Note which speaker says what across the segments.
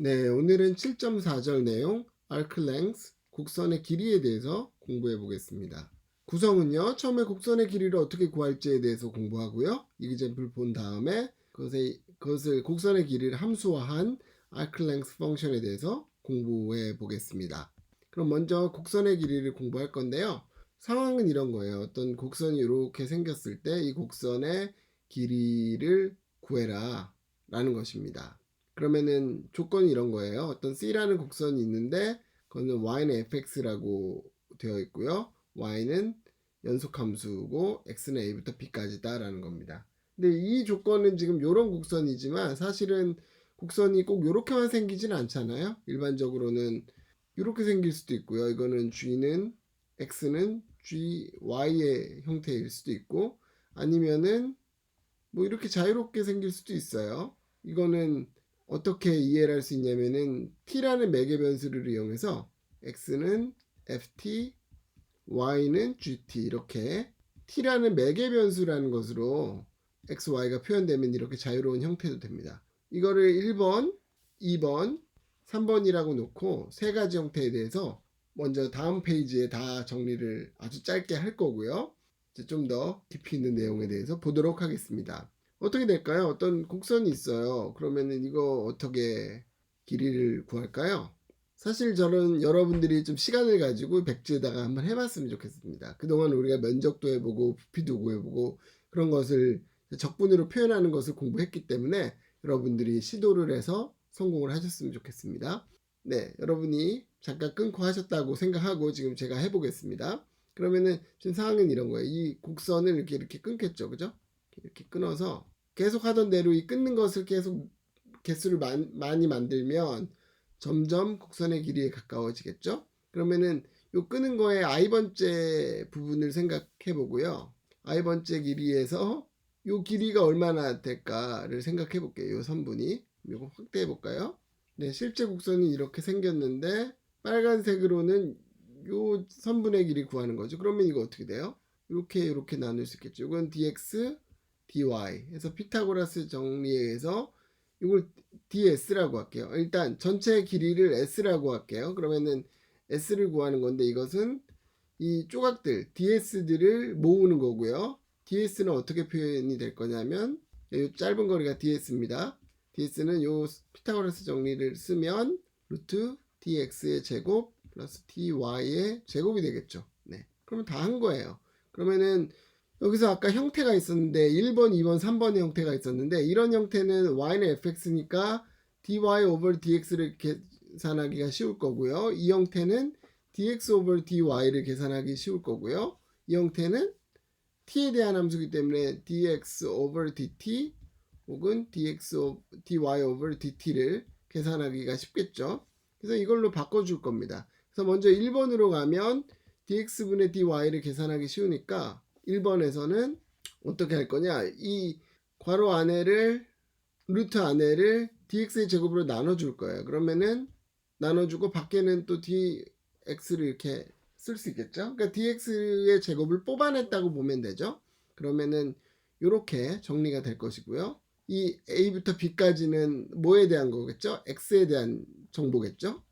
Speaker 1: 네, 오늘은 7.4절 내용 arc length, 곡선의 길이에 대해서 공부해 보겠습니다. 구성은요, 처음에 곡선의 길이를 어떻게 구할지에 대해서 공부하고요. 이그잼플 본 다음에 그것을 곡선의 길이를 함수화한 arc length 펑션에 대해서 공부해 보겠습니다. 그럼 먼저 곡선의 길이를 공부할 건데요. 상황은 이런 거예요. 어떤 곡선이 이렇게 생겼을 때 이 곡선의 길이를 구해라 라는 것입니다. 그러면은 조건이 이런 거예요. 어떤 C라는 곡선이 있는데 그거는 y는 fx라고 되어 있고요. y는 연속함수고 x는 a부터 b까지다 라는 겁니다. 근데 이 조건은 지금 이런 곡선이지만 사실은 곡선이 꼭 이렇게만 생기진 않잖아요. 일반적으로는 이렇게 생길 수도 있고요. 이거는 g는 x는 g, y의 형태일 수도 있고 아니면은 뭐 이렇게 자유롭게 생길 수도 있어요. 이거는 어떻게 이해를 할 수 있냐면은 t라는 매개 변수를 이용해서 x는 ft, y는 gt 이렇게 t라는 매개 변수라는 것으로 x, y가 표현되면 이렇게 자유로운 형태도 됩니다. 이거를 1번, 2번, 3번이라고 놓고 세 가지 형태에 대해서 먼저 다음 페이지에 다 정리를 아주 짧게 할 거고요. 좀 더 깊이 있는 내용에 대해서 보도록 하겠습니다. 어떻게 될까요? 어떤 곡선이 있어요. 그러면은 이거 어떻게 길이를 구할까요? 사실 저는 여러분들이 좀 시간을 가지고 백지에다가 한번 해봤으면 좋겠습니다. 그동안 우리가 면적도 해보고 부피도 구해보고 그런 것을 적분으로 표현하는 것을 공부했기 때문에 여러분들이 시도를 해서 성공을 하셨으면 좋겠습니다. 네, 여러분이 잠깐 끊고 하셨다고 생각하고 지금 제가 해보겠습니다. 그러면은 지금 상황은 이런 거예요. 이 곡선을 이렇게 끊겠죠, 그죠? 이렇게 끊어서 계속 하던 대로 이 끊는 것을 계속 개수를 많이 만들면 점점 곡선의 길이에 가까워지겠죠? 그러면은 요 끄는 거에 i번째 부분을 생각해 보고요. i번째 길이에서 요 길이가 얼마나 될까를 생각해 볼게요. 요 선분이. 이거 확대해 볼까요? 네, 실제 곡선이 이렇게 생겼는데 빨간색으로는 요 선분의 길이 구하는 거죠. 그러면 이거 어떻게 돼요? 이렇게 나눌 수 있겠죠. 이건 dx, dy 해서 피타고라스 정리해서 이걸 ds라고 할게요. 일단 전체 길이를 s라고 할게요. 그러면은 s를 구하는 건데 이것은 이 조각들 ds들을 모으는 거고요. ds는 어떻게 표현이 될 거냐면 이 짧은 거리가 ds입니다. ds는 요 피타고라스 정리를 쓰면 루트 dx의 제곱 플러스 dy의 제곱이 되겠죠. 네. 그러면 다 한 거예요. 그러면은 여기서 아까 형태가 있었는데 1번, 2번, 3번의 형태가 있었는데 이런 형태는 y는 fx니까 dy over dx를 계산하기가 쉬울 거고요. 이 형태는 dx over dy를 계산하기 쉬울 거고요. 이 형태는 t에 대한 함수이기 때문에 dx over dt 혹은 dy over dt를 계산하기가 쉽겠죠. 그래서 이걸로 바꿔줄 겁니다. 그래서 먼저 1번으로 가면 dx분의 dy를 계산하기 쉬우니까 1번에서는 어떻게 할 거냐, 이 괄호 안에를 루트 안에를 dx의 제곱으로 나눠줄 거예요. 그러면은 나눠주고 밖에는 또 dx를 이렇게 쓸 수 있겠죠. 그러니까 dx의 제곱을 뽑아냈다고 보면 되죠. 그러면은 이렇게 정리가 될 것이고요. 이 a부터 b까지는 뭐에 대한 거겠죠? x에 대한 정보겠죠.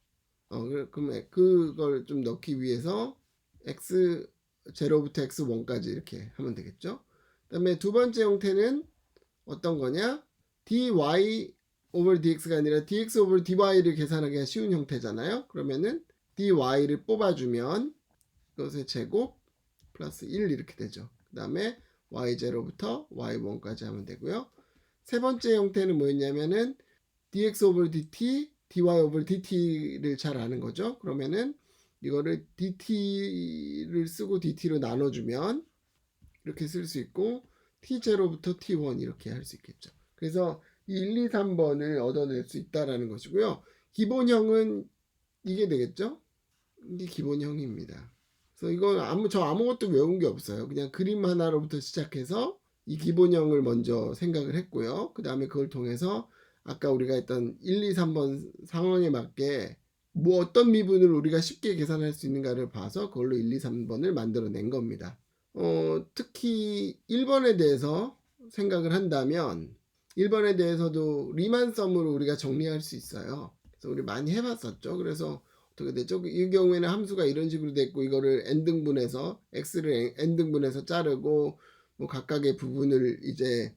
Speaker 1: 그러면 그걸 좀 넣기 위해서 x 0부터 x1까지 이렇게 하면 되겠죠. 그 다음에 두 번째 형태는 어떤 거냐? dy over dx가 아니라 dx over dy를 계산하기가 쉬운 형태잖아요. 그러면은 dy를 뽑아주면 그것의 제곱 플러스 1 이렇게 되죠. 그 다음에 y0부터 y1까지 하면 되고요. 세 번째 형태는 뭐였냐면은 dx over dt, dy over dt를 잘 아는 거죠. 그러면은 이거를 dt를 쓰고 dt로 나눠주면 이렇게 쓸 수 있고 t0부터 t1 이렇게 할 수 있겠죠. 그래서 이 1, 2, 3번을 얻어낼 수 있다라는 것이고요. 기본형은 이게 되겠죠. 이게 기본형입니다. 그래서 이건 저 아무것도 외운 게 없어요. 그냥 그림 하나로부터 시작해서 이 기본형을 먼저 생각을 했고요. 그 다음에 그걸 통해서 아까 우리가 했던 1, 2, 3번 상황에 맞게 뭐 어떤 미분을 우리가 쉽게 계산할 수 있는가를 봐서 그걸로 1, 2, 3번을 만들어낸 겁니다. 특히 1번에 대해서 생각을 한다면 1번에 대해서도 리만 썸으로 우리가 정리할 수 있어요. 그래서 우리 많이 해봤었죠. 그래서 어떻게 됐죠? 이 경우에는 함수가 이런 식으로 됐고 이거를 n등분해서 x를 n등분해서 자르고 뭐 각각의 부분을 이제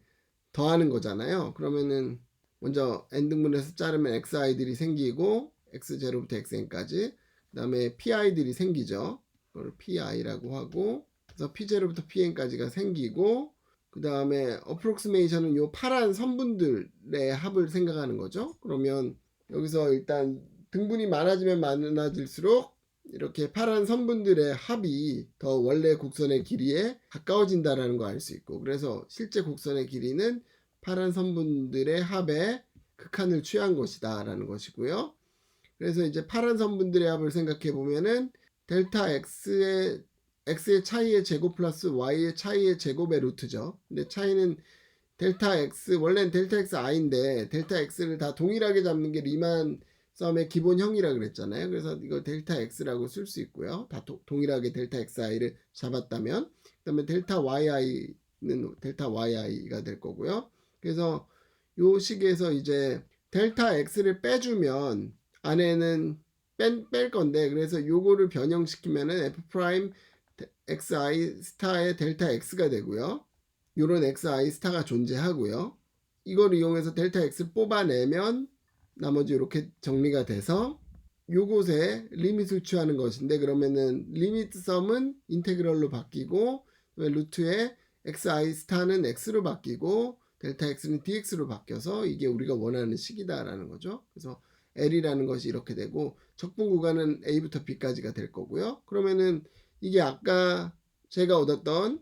Speaker 1: 더하는 거잖아요. 그러면은 먼저 n등분해서 자르면 xi들이 생기고 x0부터 xn까지 그 다음에 pi들이 생기죠. 그걸 pi라고 하고 그래서 p0부터 pn까지가 생기고 그 다음에 어프록시메이션은 요 파란 선분들의 합을 생각하는 거죠. 그러면 여기서 일단 등분이 많아지면 많아질수록 이렇게 파란 선분들의 합이 더 원래 곡선의 길이에 가까워진다라는 거 알 수 있고 그래서 실제 곡선의 길이는 파란 선분들의 합의 극한을 취한 것이다 라는 것이고요. 그래서 이제 파란 선분들의 합을 생각해 보면은 델타 x의 차이의 제곱 플러스 y의 차이의 제곱의 루트죠. 근데 차이는 델타 x 원래는 델타 x i인데 델타 x를 다 동일하게 잡는 게 리만 썸의 기본형이라 그랬잖아요. 그래서 이거 델타 x라고 쓸 수 있고요. 다 동일하게 델타 xi를 잡았다면 그다음에 델타 yi는 델타 yi가 될 거고요. 그래서 요 식에서 이제 델타 x를 빼주면 안에는 뺄 건데 그래서 요거를 변형시키면은 f 프라임 xi 스타의 델타 x가 되고요. 요런 xi 스타가 존재하고요. 이걸 이용해서 델타 x를 뽑아내면 나머지 이렇게 정리가 돼서 요곳에 리밋을 취하는 것인데 그러면은 리미트 썸은 인테그럴로 바뀌고 루트에 xi 스타는 x로 바뀌고 델타 x는 dx로 바뀌어서 이게 우리가 원하는 식이다라는 거죠. 그래서 L이라는 것이 이렇게 되고 적분 구간은 A부터 B까지가 될 거고요. 그러면은 이게 아까 제가 얻었던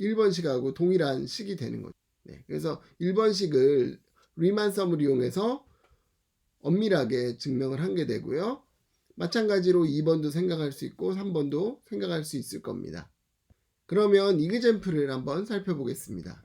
Speaker 1: 1번식하고 동일한 식이 되는 거죠. 네, 그래서 1번식을 리만 썸을 이용해서 엄밀하게 증명을 한 게 되고요. 마찬가지로 2번도 생각할 수 있고 3번도 생각할 수 있을 겁니다. 그러면 이그젬플을 한번 살펴보겠습니다.